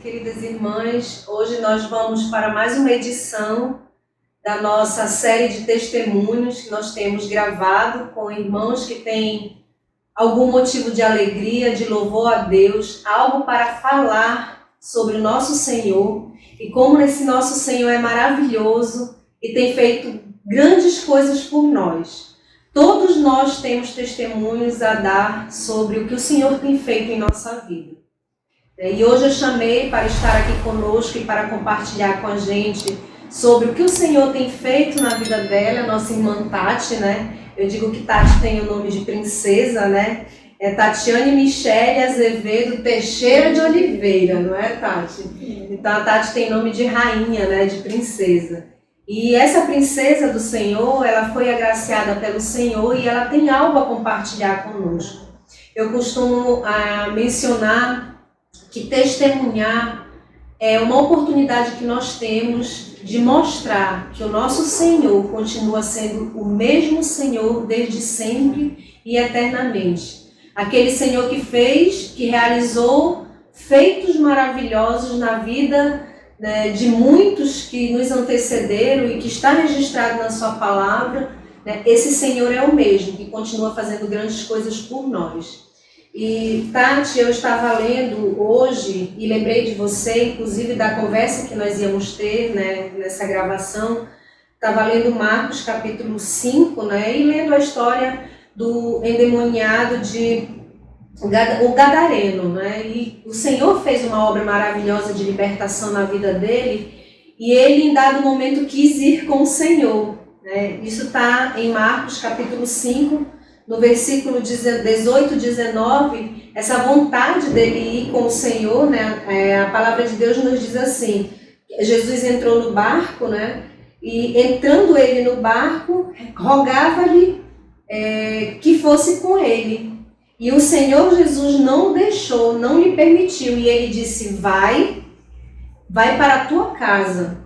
queridas irmãs. Hoje nós vamos para mais uma edição da nossa série de testemunhos que nós temos gravado com irmãos que têm algum motivo de alegria, de louvor a Deus, algo para falar sobre o nosso Senhor e como esse nosso Senhor é maravilhoso e tem feito grandes coisas por nós. Todos nós temos testemunhos a dar sobre o que o Senhor tem feito em nossa vida. E hoje eu chamei para estar aqui conosco e para compartilhar com a gente sobre o que o Senhor tem feito na vida dela, nossa irmã Tati, né? Eu digo que Tati tem o nome de princesa, né? É Tatiane Michele Azevedo Teixeira de Oliveira, não é, Tati? Então a Tati tem nome de rainha, né? De princesa. E essa princesa do Senhor, ela foi agraciada pelo Senhor e ela tem algo a compartilhar conosco. Eu costumo mencionar que testemunhar é uma oportunidade que nós temos de mostrar que o nosso Senhor continua sendo o mesmo Senhor desde sempre e eternamente. Aquele Senhor que fez, que realizou feitos maravilhosos na vida, né, de muitos que nos antecederam e que está registrado na sua palavra, né, esse Senhor é o mesmo, que continua fazendo grandes coisas por nós. E Tati, eu estava lendo hoje e lembrei de você, inclusive da conversa que nós íamos ter, né, nessa gravação. Estava lendo Marcos capítulo 5, né, e lendo a história do endemoniado o Gadareno, né, e o Senhor fez uma obra maravilhosa de libertação na vida dele e ele em dado momento quis ir com o Senhor, né. Isso está em Marcos capítulo 5, no versículo 18 e 19, essa vontade dele ir com o Senhor, né? A palavra de Deus nos diz assim, Jesus entrou no barco, né? E entrando ele no barco, rogava-lhe que fosse com ele. E o Senhor Jesus não deixou, não lhe permitiu, e ele disse, vai para a tua casa,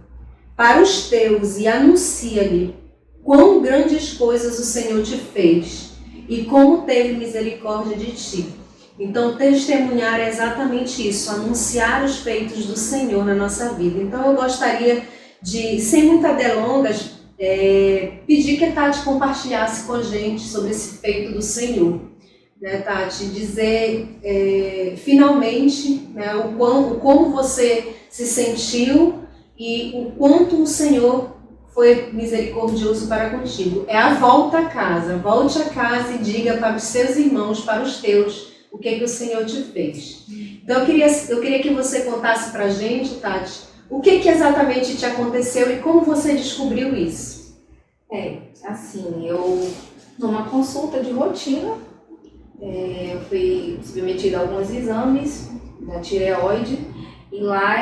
para os teus, e anuncia-lhe quão grandes coisas o Senhor te fez. E como teve misericórdia de ti. Então, testemunhar é exatamente isso, anunciar os feitos do Senhor na nossa vida. Então, eu gostaria de, sem muitas delongas, pedir que a Tati compartilhasse com a gente sobre esse feito do Senhor. Né, Tati? Dizer, finalmente, né, como você se sentiu e o quanto o Senhor foi misericordioso para contigo. É a volta a casa. Volte a casa e diga para os seus irmãos, para os teus, o que o Senhor te fez. Então eu queria que você contasse para a gente, Tati, o que exatamente te aconteceu e como você descobriu isso. Assim, eu numa consulta de rotina, eu fui submetida a alguns exames da tireoide. E lá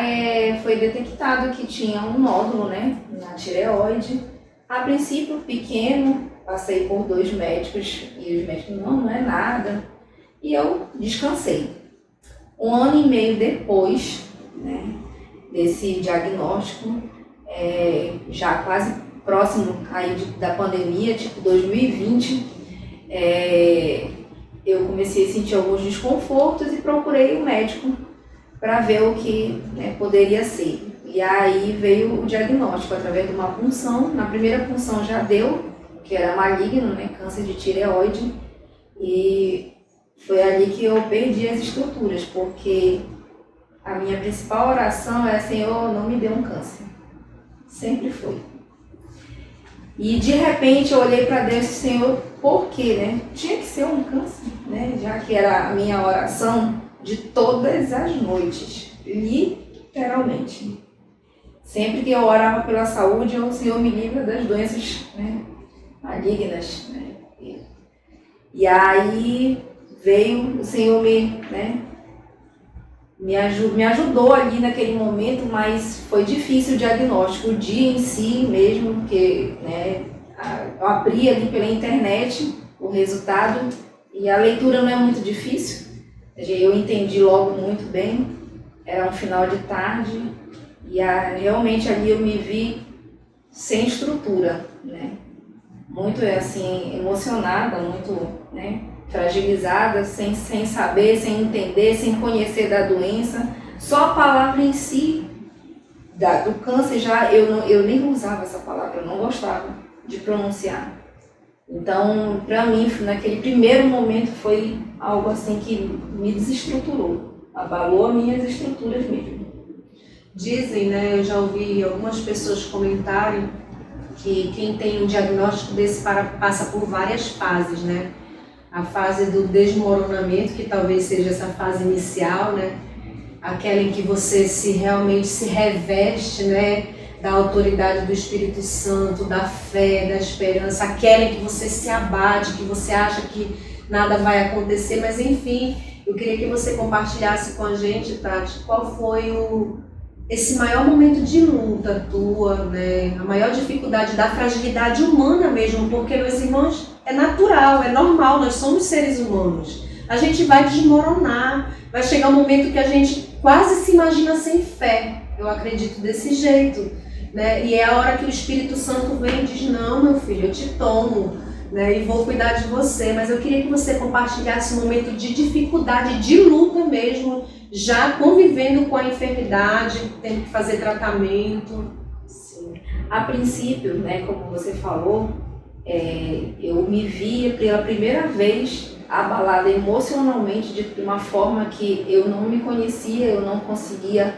foi detectado que tinha um nódulo, né, na tireoide. A princípio pequeno, passei por 2 médicos e os médicos não é nada. E eu descansei. 1 ano e meio depois, né, desse diagnóstico, já quase próximo aí da pandemia, tipo 2020, eu comecei a sentir alguns desconfortos e procurei um médico para ver o que, né, poderia ser. E aí veio o diagnóstico através de uma punção. Na primeira punção já deu, que era maligno, né, câncer de tireoide. E foi ali que eu perdi as estruturas, porque a minha principal oração era, Senhor, não me dê um câncer. Sempre foi. E de repente eu olhei para Deus e disse, Senhor, por quê, né? Tinha que ser um câncer, né? Já que era a minha oração de todas as noites, literalmente. Sempre que eu orava pela saúde, o Senhor me livra das doenças, né, malignas. Né? E aí veio, o Senhor me ajudou ali naquele momento, mas foi difícil o diagnóstico, o dia em si mesmo, porque, né, eu abri ali pela internet o resultado e a leitura não é muito difícil. Eu entendi logo muito bem, era um final de tarde e realmente ali eu me vi sem estrutura, né? Muito assim, emocionada, muito, né, fragilizada, sem saber, sem entender, sem conhecer da doença. Só a palavra em si, do câncer, eu nem usava essa palavra, eu não gostava de pronunciar. Então, para mim, naquele primeiro momento, foi algo assim que me desestruturou, abalou as minhas estruturas mesmo. Dizem, né, eu já ouvi algumas pessoas comentarem que quem tem um diagnóstico desse passa por várias fases, né? A fase do desmoronamento, que talvez seja essa fase inicial, né? Aquela em que você realmente se reveste, né, da autoridade do Espírito Santo, da fé, da esperança, aquela em que você se abate, que você acha que nada vai acontecer, mas enfim, eu queria que você compartilhasse com a gente, Tati, qual foi esse maior momento de luta tua, né, a maior dificuldade da fragilidade humana mesmo, porque, meus irmãos, é natural, é normal, nós somos seres humanos, a gente vai desmoronar, vai chegar um momento que a gente quase se imagina sem fé, eu acredito desse jeito, né? E é a hora que o Espírito Santo vem e diz, não, meu filho, eu te tomo, né? E vou cuidar de você, mas eu queria que você compartilhasse um momento de dificuldade, de luta mesmo, já convivendo com a enfermidade, tendo que fazer tratamento. Sim. A princípio, né, como você falou, eu me via pela primeira vez abalada emocionalmente de uma forma que eu não me conhecia, eu não conseguia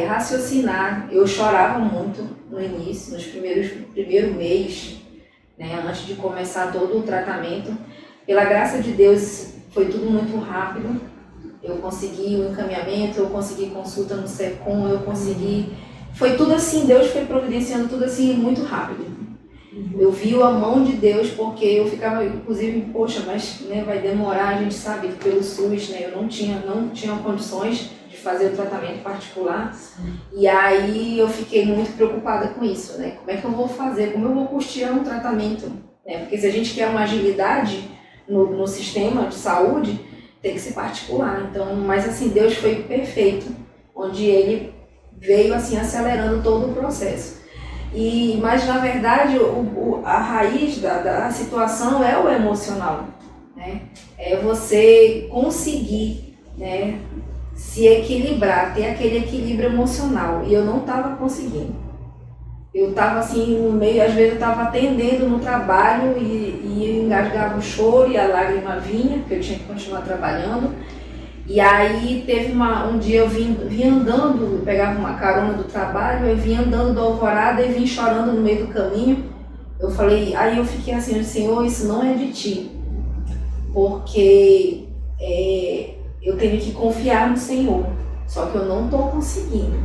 raciocinar. Eu chorava muito no início, nos primeiro mês, né, antes de começar todo o tratamento. Pela graça de Deus, foi tudo muito rápido. Eu consegui o encaminhamento, eu consegui consulta no SECOM, eu consegui... Foi tudo assim, Deus foi providenciando tudo assim muito rápido. Eu vi a mão de Deus, porque eu ficava, inclusive, poxa, mas né, vai demorar, a gente sabe que pelo SUS, né, eu não tinha condições de fazer o tratamento particular. Sim. E aí eu fiquei muito preocupada com isso, né? Como é que eu vou fazer? Como eu vou custear um tratamento? Né? Porque se a gente quer uma agilidade no sistema de saúde, tem que ser particular. Então, mas assim, Deus foi perfeito, onde Ele veio assim acelerando todo o processo. Mas na verdade a raiz da situação é o emocional, né? É você conseguir, né, se equilibrar, ter aquele equilíbrio emocional, e eu não estava conseguindo. Eu estava assim no meio, às vezes eu estava atendendo no trabalho e engasgava o choro e a lágrima vinha, porque eu tinha que continuar trabalhando. E aí teve um dia eu vim andando, eu pegava uma carona do trabalho, eu vim andando do Alvorada e vim chorando no meio do caminho. Aí eu fiquei assim, Senhor, isso não é de Ti, porque eu tenho que confiar no Senhor, só que eu não estou conseguindo.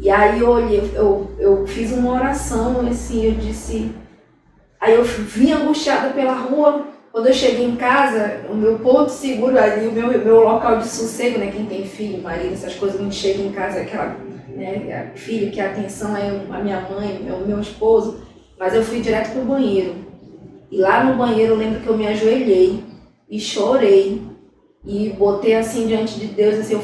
E aí eu fiz uma oração, assim, eu disse, aí eu vim angustiada pela rua. Quando eu cheguei em casa, o meu ponto seguro ali, o meu local de sossego, né? Quem tem filho, marido, essas coisas, a gente chega em casa, aquela, né, filho, que a atenção é a minha mãe, o meu esposo, mas eu fui direto pro banheiro. E lá no banheiro eu lembro que eu me ajoelhei e chorei e botei assim diante de Deus, assim,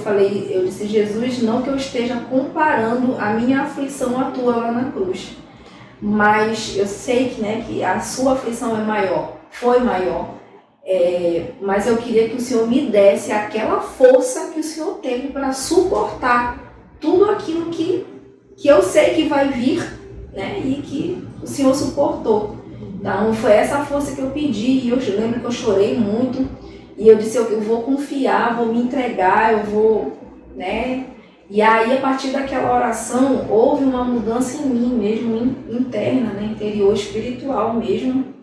eu disse, Jesus, não que eu esteja comparando a minha aflição à tua lá na cruz, mas eu sei que, né, que a sua aflição é maior. Foi maior, mas eu queria que o Senhor me desse aquela força que o Senhor teve para suportar tudo aquilo que eu sei que vai vir, né, e que o Senhor suportou. Então foi essa força que eu pedi, e eu lembro que eu chorei muito, e eu disse, eu vou confiar, vou me entregar, eu vou, né. E aí a partir daquela oração houve uma mudança em mim mesmo, interna, né, interior, espiritual mesmo,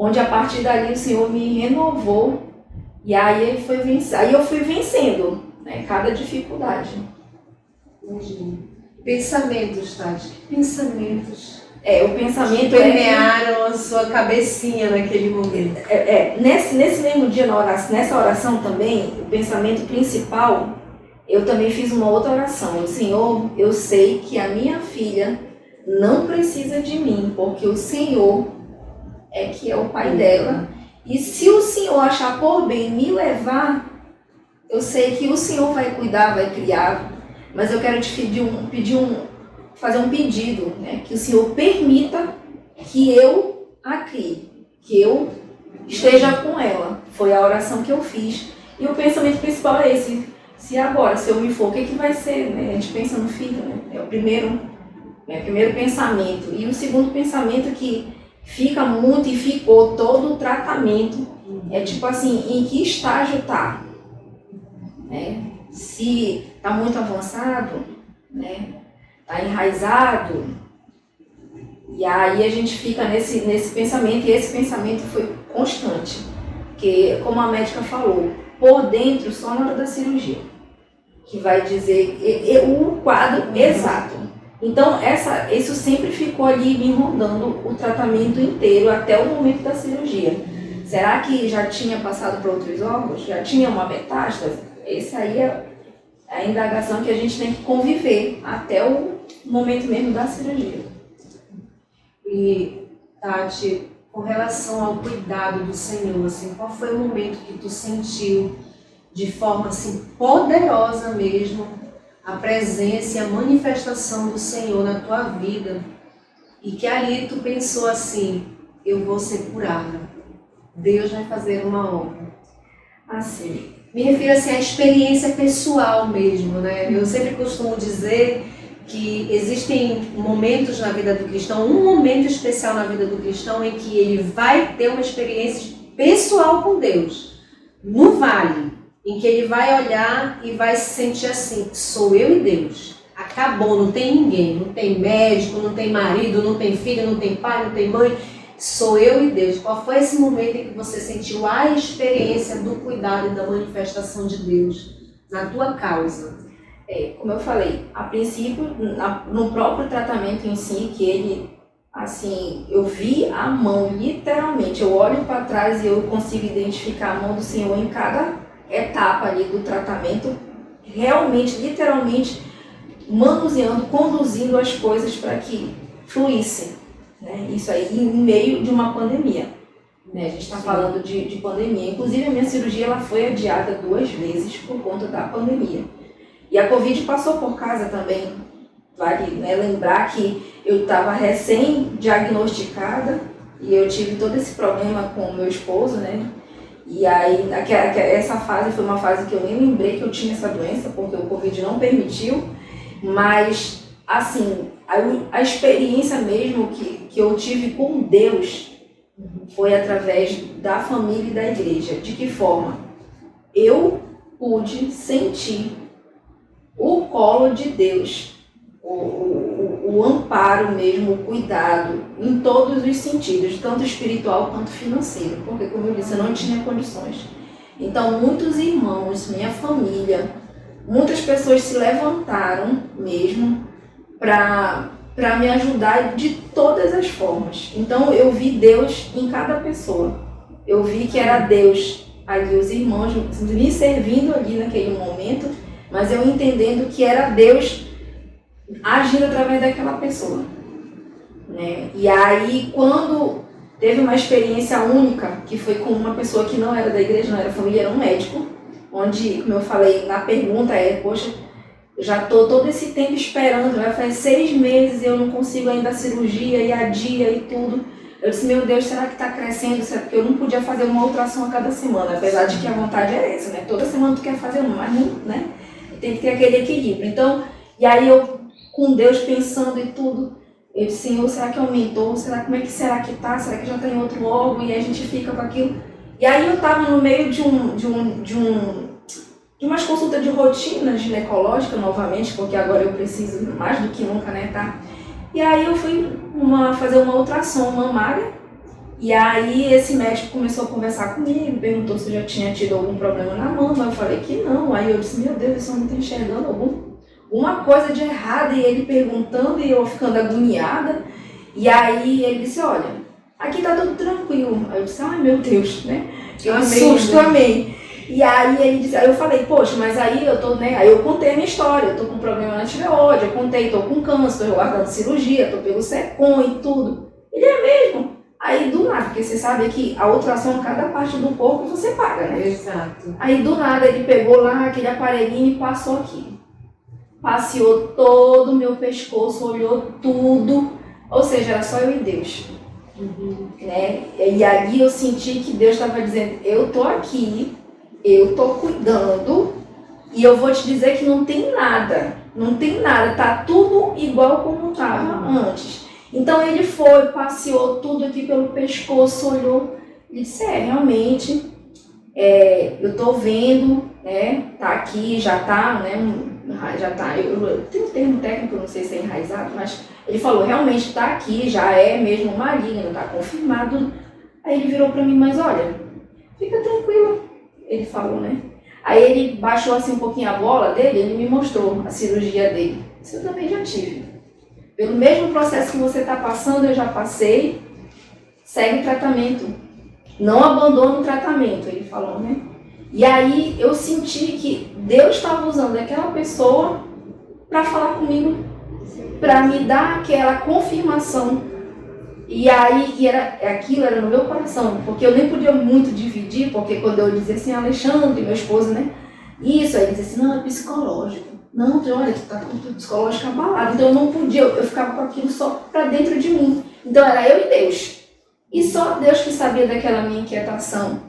onde a partir dali o Senhor me renovou, e aí eu fui vencendo, né, cada dificuldade. Imagina. Pensamentos, Tati, que pensamentos? O pensamento permearam a sua cabecinha naquele momento. Nesse mesmo dia, nessa oração também, o pensamento principal, eu também fiz uma outra oração. Senhor, eu sei que a minha filha não precisa de mim, porque o Senhor que é o pai dela, e se o Senhor achar por bem me levar, eu sei que o Senhor vai cuidar, vai criar, mas eu quero te fazer um pedido, né, que o Senhor permita que eu a crie, que eu esteja com ela. Foi a oração que eu fiz, e o pensamento principal é esse, se agora, se eu me for, o que vai ser, né? A gente pensa no filho, né? É o primeiro pensamento. E o segundo pensamento que fica muito e ficou todo o tratamento é tipo assim, em que estágio tá, né? Se tá muito avançado, né? Tá enraizado, e aí a gente fica nesse pensamento, e esse pensamento foi constante, porque como a médica falou, por dentro só na hora da cirurgia, que vai dizer o quadro exato. Então isso sempre ficou ali me rondando o tratamento inteiro até o momento da cirurgia. Será que já tinha passado para outros órgãos? Já tinha uma metástase? Essa aí é a indagação que a gente tem que conviver até o momento mesmo da cirurgia. E, Tati, com relação ao cuidado do Senhor, assim, qual foi o momento que tu sentiu de forma assim poderosa mesmo a presença e a manifestação do Senhor na tua vida, e que ali tu pensou assim, eu vou ser curada, Deus vai fazer uma obra? Assim, me refiro assim à experiência pessoal mesmo, né? Eu sempre costumo dizer que existem momentos na vida do cristão, um momento especial na vida do cristão em que ele vai ter uma experiência pessoal com Deus, no vale, em que ele vai olhar e vai se sentir assim, sou eu e Deus, acabou, não tem ninguém, não tem médico, não tem marido, não tem filho, não tem pai, não tem mãe, sou eu e Deus. Qual foi esse momento em que você sentiu a experiência do cuidado e da manifestação de Deus na tua causa? Como eu falei, a princípio, no próprio tratamento em si, que ele, assim, eu vi a mão, literalmente, eu olho para trás e eu consigo identificar a mão do Senhor em cada etapa ali do tratamento, realmente, literalmente, manuseando, conduzindo as coisas para que fluíssem, né? Isso aí em meio de uma pandemia, né? A gente está falando de pandemia, inclusive a minha cirurgia ela foi adiada 2 vezes por conta da pandemia. E a Covid passou por casa também, vale, né, lembrar que eu estava recém-diagnosticada e eu tive todo esse problema com o meu esposo, né? E aí, essa fase foi uma fase que eu nem lembrei que eu tinha essa doença, porque o Covid não permitiu, mas, assim, a experiência mesmo que eu tive com Deus foi através da família e da igreja. De que forma? Eu pude sentir o colo de Deus, o amparo mesmo, o cuidado, em todos os sentidos, tanto espiritual quanto financeiro, porque, como eu disse, eu não tinha condições. Então, muitos irmãos, minha família, muitas pessoas se levantaram mesmo para me ajudar de todas as formas. Então, eu vi Deus em cada pessoa. Eu vi que era Deus ali, os irmãos me servindo ali naquele momento, mas eu entendendo que era Deus agindo através daquela pessoa, né? E aí, quando teve uma experiência única, que foi com uma pessoa que não era da igreja, não era família, era um médico, onde, como eu falei na pergunta, poxa, eu já estou todo esse tempo esperando, vai fazer 6 meses e eu não consigo ainda a cirurgia e a dia e tudo. Eu disse, meu Deus, será que está crescendo? Será? Porque eu não podia fazer uma ultrassom a cada semana, apesar de que a vontade é essa, né? Toda semana tu quer fazer uma, mas não, né? Tem que ter aquele equilíbrio. Então, e aí eu, com Deus pensando e tudo, eu disse, Senhor, será que aumentou? Como é que será que tá? Será que já está em outro órgão? E aí a gente fica com aquilo. E aí eu estava no meio de umas consultas de rotina ginecológica novamente, porque agora eu preciso mais do que nunca, né, tá? E aí eu fui fazer uma ultrassom mamária, e aí esse médico começou a conversar comigo, perguntou se eu já tinha tido algum problema na mama, eu falei que não. Aí eu disse, meu Deus, esse homem está enxergando alguma coisa de errado, e ele perguntando e eu ficando agoniada. E aí ele disse, olha, aqui tá tudo tranquilo. Aí eu disse, ai meu Deus, né? Eu me assusto, amém. E aí ele disse, aí eu falei, poxa, mas aí eu tô, né? Aí eu contei a minha história, eu tô com problema na tireoide, eu contei, tô com câncer, tô guardando cirurgia, tô pelo SECOM e tudo. Ele é mesmo. Aí do nada, porque você sabe que a ultrassom, cada parte do corpo você paga, né? Exato. Aí do nada ele pegou lá aquele aparelhinho e passou aqui. Passeou todo o meu pescoço, olhou tudo, ou seja, era só eu e Deus. Né? E ali eu senti que Deus estava dizendo, eu tô aqui, eu tô cuidando, E eu vou te dizer que não tem nada, tá tudo igual como estava antes. Então ele foi, passeou tudo aqui pelo pescoço, olhou e disse, realmente, eu tô vendo, né, tá aqui, já tá, né, eu tenho um termo técnico, não sei se é enraizado, mas ele falou, realmente tá aqui, já é mesmo maligno, tá confirmado. Aí ele virou pra mim, mas olha, fica tranquilo, ele falou, né. Aí ele baixou assim um pouquinho a bola dele, ele me mostrou a cirurgia dele. Isso eu também já tive. Pelo mesmo processo que você está passando, eu já passei, segue o tratamento. Não abandone o tratamento, ele falou, né? E aí eu senti que Deus estava usando aquela pessoa para falar comigo, para me dar aquela confirmação. E aí aquilo era no meu coração, porque eu nem podia muito dividir, porque quando eu dizia assim, Alexandre, meu esposo, né? Isso, aí ele dizia assim, não, é psicológico. Não, olha, tu tá com o psicológico abalado. Então eu não podia, eu ficava com aquilo só para dentro de mim. Então era eu e Deus. E só Deus que sabia daquela minha inquietação.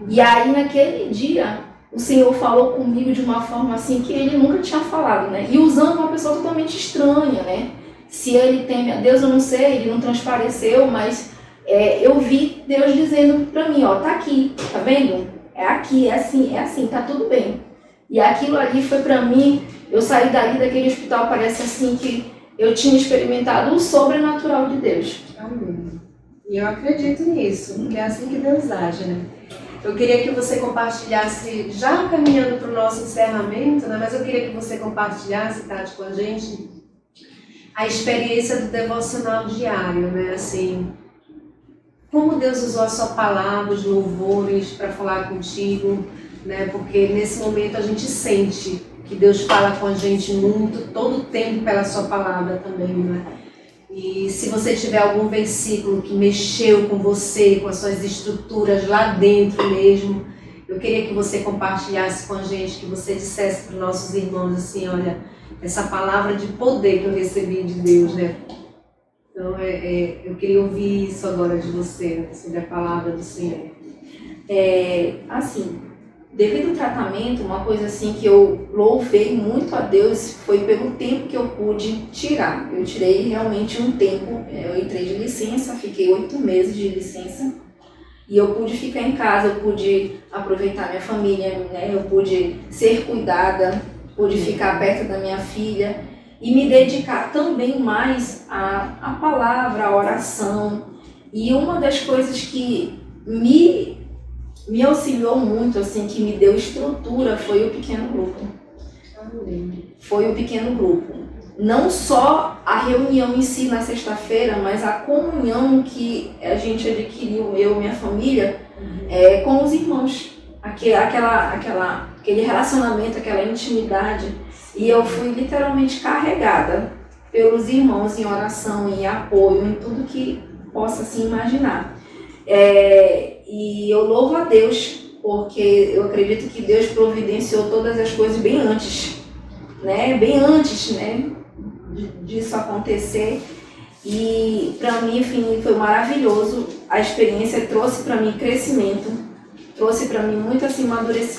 E aí naquele dia, o Senhor falou comigo de uma forma assim que ele nunca tinha falado, né? E usando uma pessoa totalmente estranha, né? Se ele teme a Deus, eu não sei, ele não transpareceu, mas eu vi Deus dizendo para mim, ó, tá aqui, tá vendo? É aqui, é assim, tá tudo bem. E aquilo ali foi para mim, eu saí dali daquele hospital, parece assim que eu tinha experimentado o sobrenatural de Deus. Amém. E eu acredito nisso, porque é assim que Deus age, né? Eu queria que você compartilhasse, já caminhando para o nosso encerramento, né? Mas eu queria que você compartilhasse, Tati, com a gente, a experiência do devocional diário, né? Assim, como Deus usou a sua palavra, os louvores para falar contigo, né? Porque nesse momento a gente sente que Deus fala com a gente muito, todo o tempo pela sua palavra também, né? E se você tiver algum versículo que mexeu com você, com as suas estruturas lá dentro mesmo, eu queria que você compartilhasse com a gente, que você dissesse para os nossos irmãos assim, olha, essa palavra de poder que eu recebi de Deus, né? Então, eu queria ouvir isso agora de você, né? Sobre a palavra do Senhor. Assim, devido ao tratamento, uma coisa assim que eu louvei muito a Deus foi pelo tempo que eu pude tirar. Eu tirei realmente um tempo, eu entrei de licença, fiquei 8 meses de licença e eu pude ficar em casa, eu pude aproveitar minha família, né? Eu pude ser cuidada, pude ficar perto da minha filha e me dedicar também mais à palavra, à oração. E uma das coisas que me auxiliou muito, assim, que me deu estrutura, foi o pequeno grupo. Foi o pequeno grupo. Não só a reunião em si na sexta-feira, mas a comunhão que a gente adquiriu, eu e minha família, com os irmãos. Aquele relacionamento, aquela intimidade. E eu fui literalmente carregada pelos irmãos em oração, em apoio, em tudo que possa se imaginar. E eu louvo a Deus, porque eu acredito que Deus providenciou todas as coisas bem antes, né? Bem antes, né? Disso acontecer. E para mim, enfim, foi maravilhoso. A experiência trouxe para mim crescimento, trouxe para mim muito assim,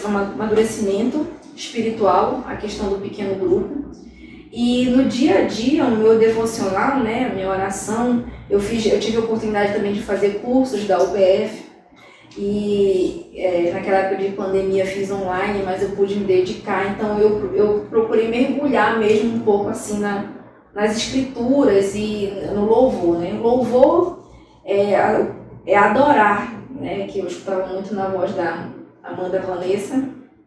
amadurecimento espiritual, a questão do pequeno grupo. E no dia a dia, no meu devocional, né, a minha oração, eu tive a oportunidade também de fazer cursos da UBF. E naquela época de pandemia fiz online, mas eu pude me dedicar, então eu procurei mergulhar mesmo um pouco assim nas escrituras e no louvor, né? O louvor é adorar, né? Que eu escutava muito na voz da Amanda Vanessa,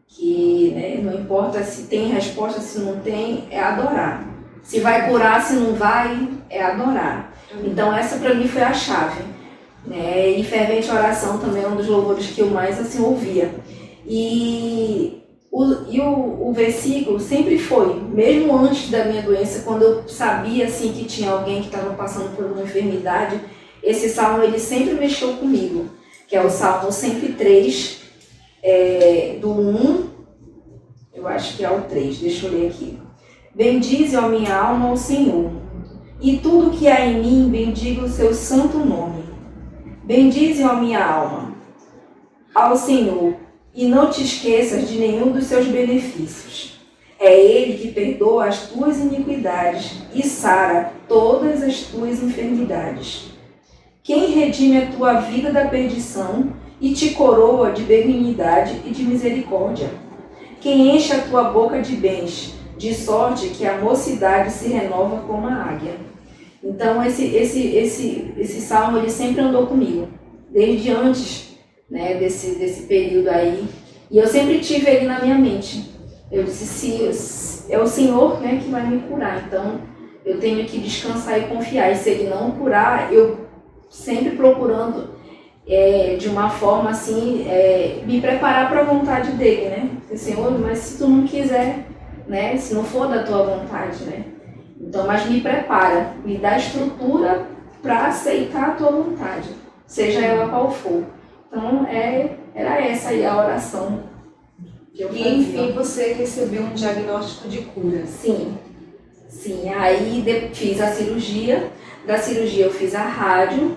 que, né, não importa se tem resposta, se não tem, é adorar. Se vai curar, se não vai, é adorar. Então essa para mim foi a chave. E fervente oração também é um dos louvores que eu mais assim ouvia. E o versículo sempre foi, mesmo antes da minha doença, quando eu sabia assim que tinha alguém que estava passando por uma enfermidade, esse salmo ele sempre mexeu comigo, que é o Salmo 103, do 1, eu acho que é o 3, deixa eu ler aqui. Bendize, ó minha alma, ao Senhor, e tudo que há em mim bendiga o seu santo nome. Bendize, ó minha alma, ao Senhor, e não te esqueças de nenhum dos seus benefícios. É Ele que perdoa as tuas iniquidades e sara todas as tuas enfermidades. Quem redime a tua vida da perdição e te coroa de benignidade e de misericórdia. Quem enche a tua boca de bens, de sorte que a mocidade se renova como a águia. Então esse salmo ele sempre andou comigo, desde antes, né, desse período aí. E eu sempre tive ele na minha mente. Eu disse, se é o Senhor, né, que vai me curar, então eu tenho que descansar e confiar. E se Ele não curar, eu sempre procurando de uma forma assim, me preparar para a vontade dele, né? Senhor, mas se tu não quiser, né, se não for da tua vontade, né? Então, mas me prepara, me dá estrutura para aceitar a tua vontade, seja ela qual for. Então, era essa aí a oração. E enfim, você recebeu um diagnóstico de cura. Sim. Aí fiz a cirurgia, da cirurgia eu fiz a rádio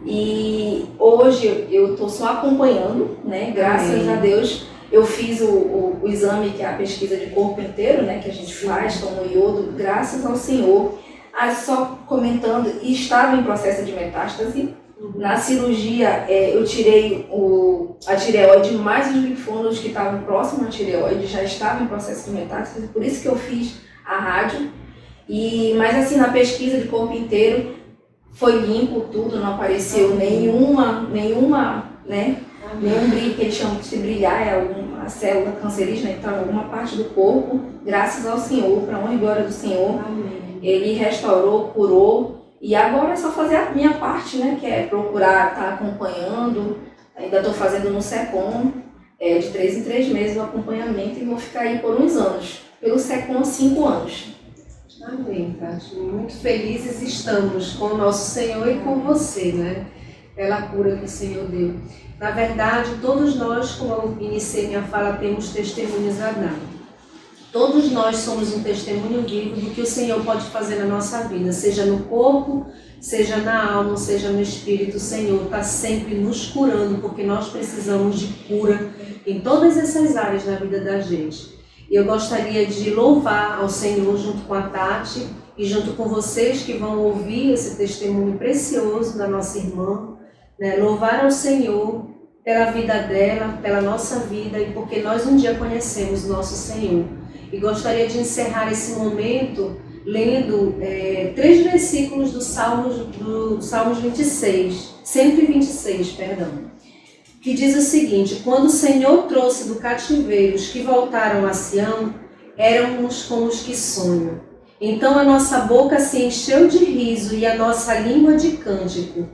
e hoje eu estou só acompanhando, né? Graças a Deus eu fiz o exame, que é a pesquisa de corpo inteiro, né? Que a gente faz, tomo iodo, graças ao Senhor. Aí só comentando, estava em processo de metástase. Na cirurgia, eu tirei a tireoide, mais os linfônodos que estavam próximos à tireoide, já estava em processo de metástase, por isso que eu fiz a rádio. Mas assim, na pesquisa de corpo inteiro, foi limpo tudo, não apareceu nenhuma, né? Nenhum brilho, que eles chamam de brilhar, é alguma célula cancerígena, então alguma parte do corpo, graças ao Senhor, para a honra e glória do Senhor. Amém. Ele restaurou, curou. E agora é só fazer a minha parte, né? Que é procurar estar acompanhando. Ainda estou fazendo no SECOM, de 3 em 3 meses o acompanhamento, e vou ficar aí por uns anos. Pelo SECOM, 5 anos. Amém, Tati. Muito felizes estamos com o nosso Senhor e com você, né? Pela cura que o Senhor deu. Na verdade, todos nós, como eu iniciei minha fala, temos testemunhos a dar. Todos nós somos um testemunho vivo do que o Senhor pode fazer na nossa vida, seja no corpo, seja na alma, seja no espírito. O Senhor está sempre nos curando, porque nós precisamos de cura em todas essas áreas na vida da gente. E eu gostaria de louvar ao Senhor junto com a Tati e junto com vocês que vão ouvir esse testemunho precioso da nossa irmã, né? Louvar ao Senhor pela vida dela, pela nossa vida, e porque nós um dia conhecemos nosso Senhor. E gostaria de encerrar esse momento lendo 3 versículos do Salmos 26, 126, que diz o seguinte: quando o Senhor trouxe do cativeiro os que voltaram a Sião, éramos como os que sonham. Então a nossa boca se encheu de riso e a nossa língua de cântico.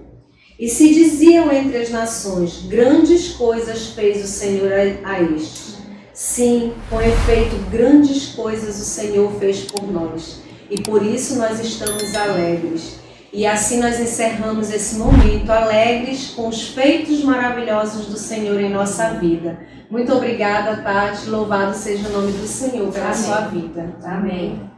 E se diziam entre as nações: grandes coisas fez o Senhor a estes. Sim, com efeito, grandes coisas o Senhor fez por nós, e por isso nós estamos alegres. E assim nós encerramos esse momento, alegres com os feitos maravilhosos do Senhor em nossa vida. Muito obrigada, Tati, louvado seja o nome do Senhor pela sua vida. Amém.